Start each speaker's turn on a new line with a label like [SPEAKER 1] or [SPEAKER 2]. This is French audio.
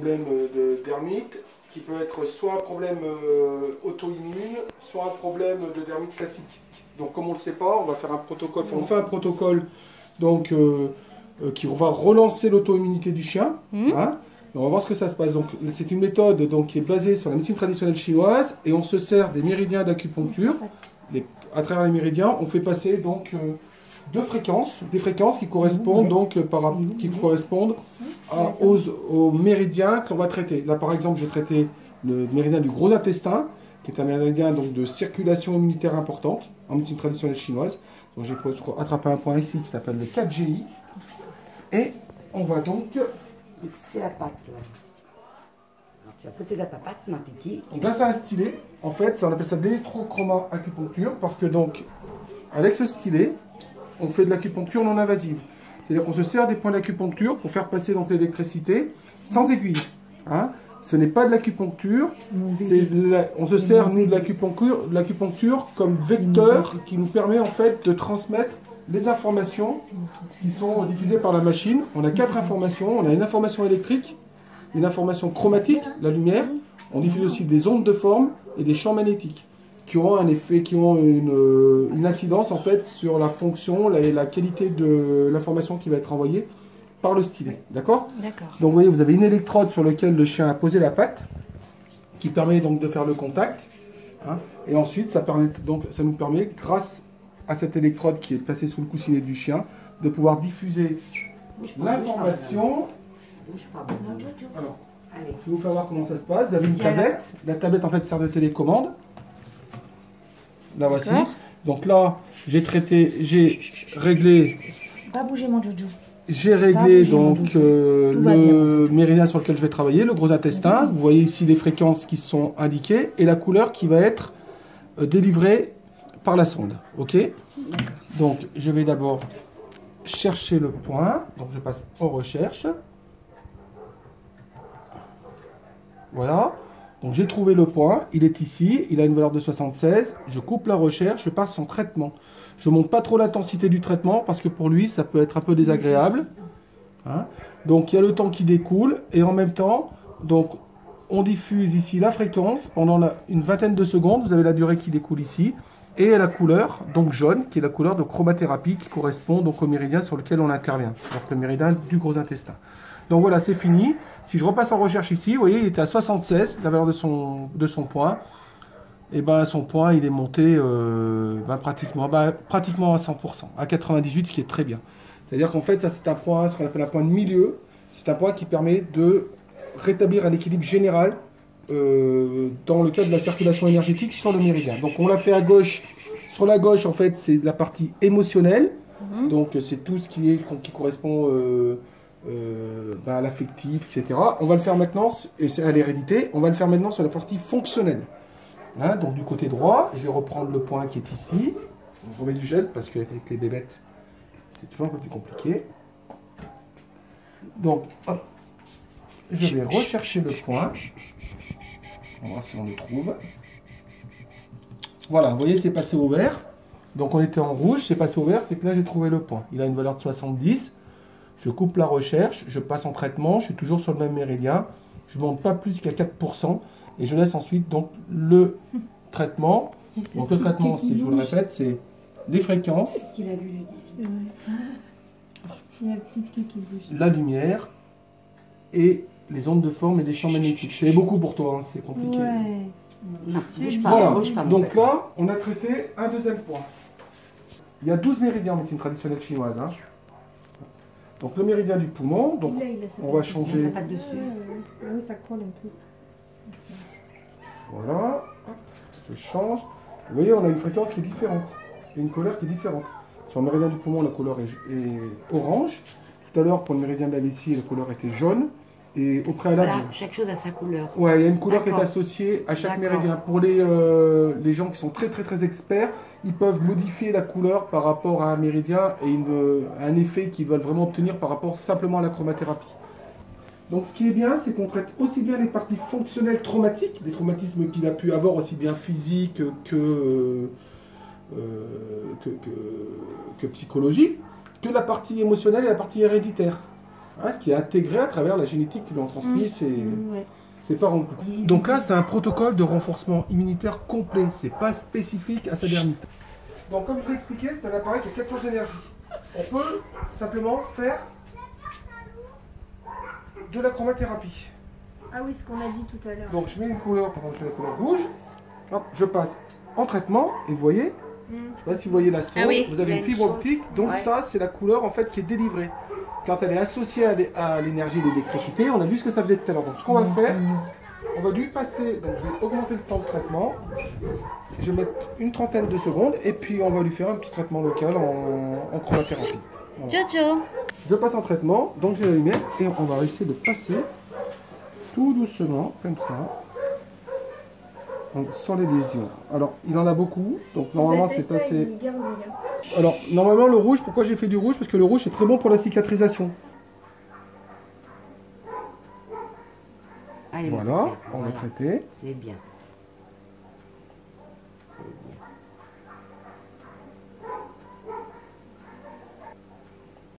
[SPEAKER 1] problème de dermite, qui peut être soit un problème auto-immune, soit un problème de dermite classique. Donc comme on ne le sait pas, on va faire un protocole, on fait un protocole donc, qui va relancer l'auto-immunité du chien. Hein. On va voir ce que ça se passe. C'est une méthode donc, qui est basée sur la médecine traditionnelle chinoise et on se sert des méridiens d'acupuncture. À travers les méridiens, on fait passer donc des fréquences qui correspondent donc aux méridiens qu'on va traiter. Là par exemple, j'ai traité le méridien du gros intestin, qui est un méridien donc, de circulation immunitaire importante en médecine traditionnelle chinoise. Donc j'ai attrapé un point ici qui s'appelle le 4GI. Et on va donc...
[SPEAKER 2] C'est la patte là. Alors, tu vas poser la patte, ma titi.
[SPEAKER 1] Donc là c'est un stylet. En fait, on appelle ça d'électrochroma acupuncture parce que donc, avec ce stylet, on fait de l'acupuncture non invasive. C'est-à-dire qu'on se sert des points d'acupuncture pour faire passer donc l'électricité sans aiguille. Hein. Ce n'est pas de l'acupuncture, on se sert nous de l'acupuncture comme vecteur qui nous permet en fait de transmettre les informations qui sont diffusées par la machine. On a 4 informations. On a une information électrique, une information chromatique, la lumière. On diffuse aussi des ondes de forme et des champs magnétiques qui ont un effet, qui ont une incidence en fait sur la fonction et la qualité de l'information qui va être envoyée par le stylet. D'accord ?
[SPEAKER 3] D'accord.
[SPEAKER 1] Donc vous voyez, vous avez une électrode sur laquelle le chien a posé la patte qui permet donc de faire le contact. Hein, et ensuite, ça nous permet, grâce à cette électrode qui est placée sous le coussinet du chien, de pouvoir diffuser l'information. Alors, je vais vous faire voir comment ça se passe. Vous avez une tablette. La tablette en fait sert de télécommande. La voici. Donc là, j'ai réglé.
[SPEAKER 3] Pas bouger mon joujou.
[SPEAKER 1] J'ai réglé donc le méridien sur lequel je vais travailler, le gros intestin. Vous voyez ici les fréquences qui sont indiquées et la couleur qui va être délivrée par la sonde. Ok. Donc je vais d'abord chercher le point. Donc je passe en recherche. Voilà. Donc j'ai trouvé le point. Il est ici. Il a une valeur de 76. Je coupe la recherche. Je passe en traitement. Je ne monte pas trop l'intensité du traitement parce que pour lui, ça peut être un peu désagréable. Hein. Donc il y a le temps qui découle et en même temps, donc, on diffuse ici la fréquence pendant une vingtaine de secondes. Vous avez la durée qui découle ici et la couleur, donc jaune, qui est la couleur de chromathérapie qui correspond donc au méridien sur lequel on intervient. Donc le méridien du gros intestin. Donc voilà, c'est fini. Si je repasse en recherche ici, vous voyez, il était à 76, la valeur de son point. Et ben son point, il est monté pratiquement à 100%, à 98, ce qui est très bien. C'est-à-dire qu'en fait, ça c'est un point, ce qu'on appelle un point de milieu. C'est un point qui permet de rétablir un équilibre général dans le cadre de la circulation énergétique sur le méridien. Donc on l'a fait à gauche. Sur la gauche, en fait, c'est la partie émotionnelle. Donc c'est tout ce qui correspond à l'affectif, etc. On va le faire maintenant, et à l'hérédité, on va le faire maintenant sur la partie fonctionnelle. Hein, donc du côté droit, je vais reprendre le point qui est ici. Je remets du gel parce qu'avec les bébêtes, c'est toujours un peu plus compliqué. Donc, hop, je vais rechercher le point. On va voir si on le trouve. Voilà, vous voyez, c'est passé au vert. Donc on était en rouge, c'est passé au vert, c'est que là j'ai trouvé le point. Il a une valeur de 70. Je coupe la recherche, je passe en traitement, je suis toujours sur le même méridien. Je ne monte pas plus qu'à 4%. Et je laisse ensuite donc le traitement. Donc le traitement, je vous le répète, c'est les fréquences, la lumière et les ondes de forme et les champs magnétiques. C'est beaucoup pour toi, hein, c'est compliqué.
[SPEAKER 3] Ouais.
[SPEAKER 1] Voilà, donc là, on a traité un deuxième point. Il y a 12 méridiens en médecine traditionnelle chinoise. Hein. Donc le méridien du poumon, donc on va changer.
[SPEAKER 3] Oui, ça colle un peu.
[SPEAKER 1] Voilà, je change. Vous voyez, on a une fréquence qui est différente et une couleur qui est différente. Sur le méridien du poumon, la couleur est orange. Tout à l'heure, pour le méridien de la vessie, la couleur était jaune. Et au préalable...
[SPEAKER 2] Voilà, chaque chose a sa couleur.
[SPEAKER 1] Ouais, il y a une couleur qui est associée à chaque méridien. Pour les gens qui sont très experts, ils peuvent modifier la couleur par rapport à un méridien et un effet qu'ils veulent vraiment obtenir par rapport simplement à la chromathérapie. Donc ce qui est bien, c'est qu'on traite aussi bien les parties fonctionnelles traumatiques, des traumatismes qu'il a pu avoir aussi bien physiques que psychologiques, que la partie émotionnelle et la partie héréditaire. Ce qui est intégré à travers la génétique qui lui ont transmis
[SPEAKER 2] Ouais.
[SPEAKER 1] ses parents. Donc là, c'est un protocole de renforcement immunitaire complet. C'est pas spécifique à sa dermite. Donc comme je vous ai expliqué, c'est un appareil qui a 4 sources d'énergie. On peut simplement faire de la chromathérapie.
[SPEAKER 3] Ah oui, ce qu'on a dit tout à l'heure.
[SPEAKER 1] Donc je mets une couleur, par exemple je fais la couleur rouge. Hop, je passe en traitement et vous voyez, je ne sais pas si vous voyez la sonde,
[SPEAKER 2] Ah oui,
[SPEAKER 1] vous avez
[SPEAKER 2] il y a
[SPEAKER 1] une
[SPEAKER 2] une
[SPEAKER 1] fibre
[SPEAKER 2] sonde.
[SPEAKER 1] optique, donc
[SPEAKER 2] Ouais.
[SPEAKER 1] ça c'est la couleur en fait qui est délivrée. Quand elle est associée à l'énergie de l'électricité, on a vu ce que ça faisait tout à l'heure. Donc ce qu'on va faire, on va lui passer, donc je vais augmenter le temps de traitement, je vais mettre une trentaine de secondes et puis on va lui faire un petit traitement local en chromathérapie. Voilà.
[SPEAKER 3] Jojo.
[SPEAKER 1] Je passe en traitement, donc j'ai la lumière et on va essayer de passer tout doucement, comme ça, donc, sur les lésions. Alors, il en a beaucoup, donc normalement c'est assez... Alors, normalement le rouge, pourquoi j'ai fait du rouge? Parce que le rouge est très bon pour la cicatrisation.
[SPEAKER 2] Allez,
[SPEAKER 1] Voilà,
[SPEAKER 2] bon,
[SPEAKER 1] on va
[SPEAKER 2] voilà.
[SPEAKER 1] traiter.
[SPEAKER 2] C'est bien.